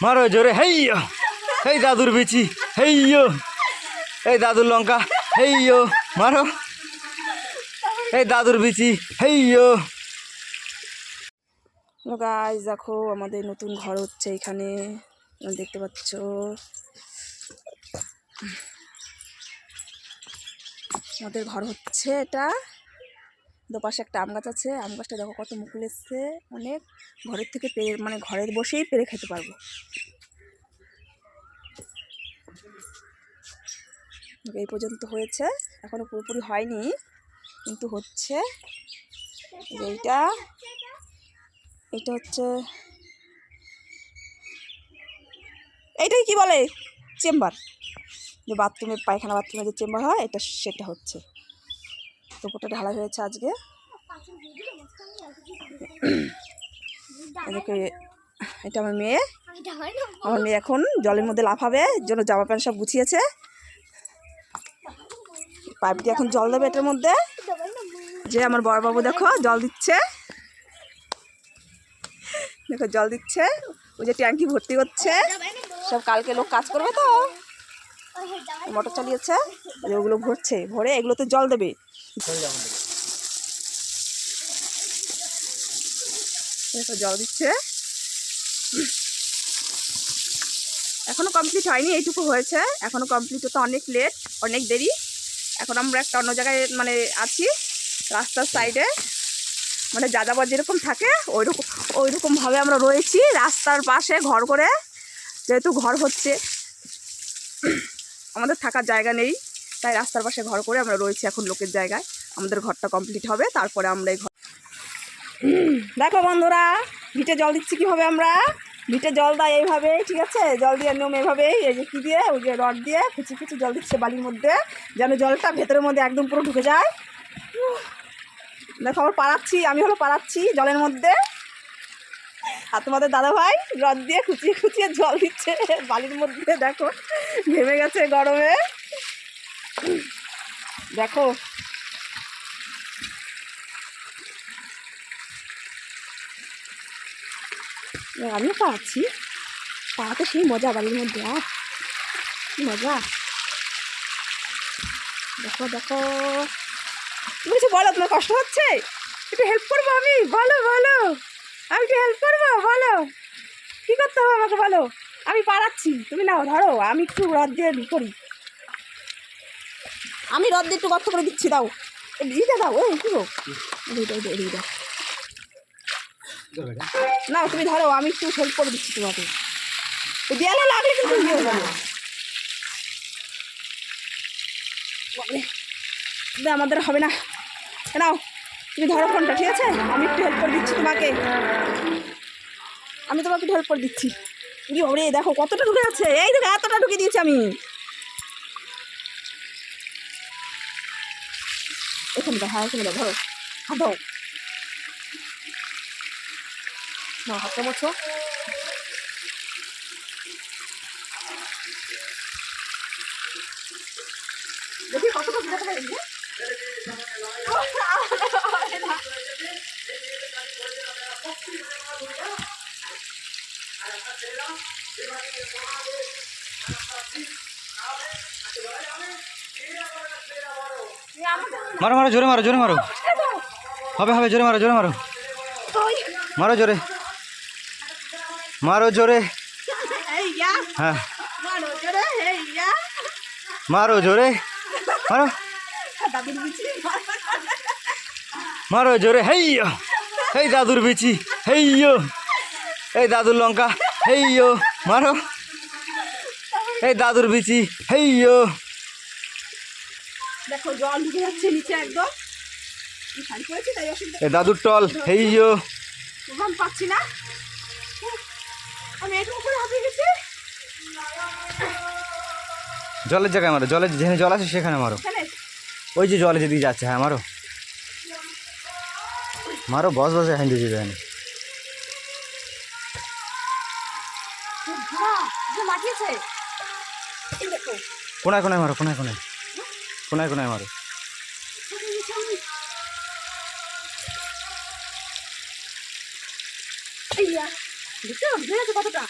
মারো জোরে হেইয়ো, এই দাদুর বিচি হেইয়ো, এই দাদুর লঙ্কা হেইয়ো, মারো এই দাদুর বিচি হেইয়ো। গাইস দেখো আমাদের নতুন ঘর হচ্ছে এখানে, দেখতে পাচ্ছ। আমাদের ঘর হচ্ছে এটা। দুপাশে একটা আম গাছ আছে, আম গাছটা দেখো কত মুকুল এসছে অনেক। ঘরের থেকে পেরে মানে ঘরে বসেই পেরে খেতে পারবো। এই পর্যন্ত হয়েছে, এখনো পুরোপুরি হয়নি কিন্তু হচ্ছে। এইটা এটা হচ্ছে, এইটাই কি বলে চেম্বার, যে বাথরুমে পায়খানা বাথরুমে যে চেম্বার হয় এটা, সেটা হচ্ছে। তো ওটা ঢালাই হয়েছে আজকে। এদিকে এটা আমার মেয়ে এখন জলের মধ্যে লাফাবে, এর জন্য জামা প্যান্ট সব গুছিয়েছে। পাইপ দিয়ে এখন জল দেবে এটার মধ্যে। যে আমার বড়বাবু দেখো জল দিচ্ছে, দেখো জল দিচ্ছে। ওই যে ট্যাঙ্কি ভর্তি হচ্ছে, সব কালকে লোক কাজ করবে তো মোটর চালিয়েছে, ওগুলো ভরছে, ভরে এগুলোতে জল দেবে। জল দিচ্ছে, এখনো কমপ্লিট হয়নি, এইটুকু হয়েছে, এখনো কমপ্লিট হতে অনেক লেট, অনেক দেরি। এখন আমরা একটা অন্য জায়গায় মানে আছি, রাস্তার সাইডে, মানে যাযাবর যেরকম থাকে ওইরকমভাবে আমরা রয়েছি রাস্তার পাশে ঘর করে। যেহেতু ঘর হচ্ছে, আমাদের থাকার জায়গা নেই, তাই রাস্তার পাশে ঘর করে আমরা রয়েছি এখন লোকের জায়গায়। আমাদের ঘরটা কমপ্লিট হবে, তারপরে আমরা এই ঘর। দেখো বন্ধুরা, ভিটে জল দিচ্ছি কীভাবে আমরা। ভিটে জল দেয় এইভাবে, ঠিক আছে, জল দিয়ে নিয়ম এইভাবেই, এই যে কী দিয়ে, ওই যে রড দিয়ে খুচি খুচি জল দিচ্ছে বালির মধ্যে, যেন জলটা ভেতরের মধ্যে একদম পুরো ঢুকে যায়। দেখো আমার পাড়াচ্ছি, আমি হলো পাড়াচ্ছি জলের মধ্যে, আর তোমাদের দাদাভাই রড দিয়ে খুচিয়ে খুচিয়ে জল দিচ্ছে বালির মধ্যে। দেখো ঘেমে গেছে গরমে, দেখো। আমিও পাড়াচ্ছি, পাড়াতে সেই মজা বালির মধ্যে, আর কি মজা। দেখো দেখো, তুমি কিছু বলো, তোমার কষ্ট হচ্ছে, একটু হেল্প করবো আমি, বলো বলো, আমি একটু হেল্প করবো, বলো কী করতে হবে আমাকে বলো। আমি পাড়াচ্ছি, তুমি নাও ধরো, আমি একটু রদ দিয়ে করি, আমি রদ দিয়ে একটু গর্ত করে দিচ্ছি, দাও এইটা দাও, ওই কি গো, এইটা না তুমি ধরো, আমি একটু হেল্প করে দিচ্ছি তোমাকে। দেয়ালে লাগলে কিন্তু ইয়ে হয়ে যাবে, আমাদের হবে না। নাও তুমি ধরো ফোনটা, ঠিক আছে, আমি একটু হেল্প করে দিচ্ছি তোমাকে, আমি তোমাকে একটু হেল্প করে দিচ্ছি। ওরে দেখো কতটা ঢুকে যাচ্ছে, এই দেখো এতটা ঢুকে দিয়েছি আমি। এখানে দাও, হ্যাঁ এখানে দাও, ধরো হাত দাও, না হাতটা মোছো। দেখি কতটা ঢুকাতে পারি। মারো মারো জোরে মারো, জোরে মারো, হবে হবে, জোরে মারো, জোরে মারো, মারো জোরে, মারো জোরে, হ্যাঁ মারো জোরে, মারো মারো জোরে হেইয়ো, এই দাদুর বিচি হেইয়ো, এই দাদুর লঙ্কা হেইয়ো, মারো এই দাদুর বিচি হেইয়ো। দেখো জল ঢুকে যাচ্ছে নিচে একদম, এই দাদুর টল হেইয়ো, পাচ্ছি না, আমি এরকম করে হাঁপিয়ে গেছি। জলের জায়গায় মারো, জলের যেখানে জল আছে সেখানে মারো, ওই যে জলে যেদিকে যাচ্ছে, হ্যাঁ মারো মারো, বস বসে হাঁটে যেতে হয় না। কোনায় কোনায় মারো, কোনায় কোনায়, কোনায় কোনায় মারো। কতটা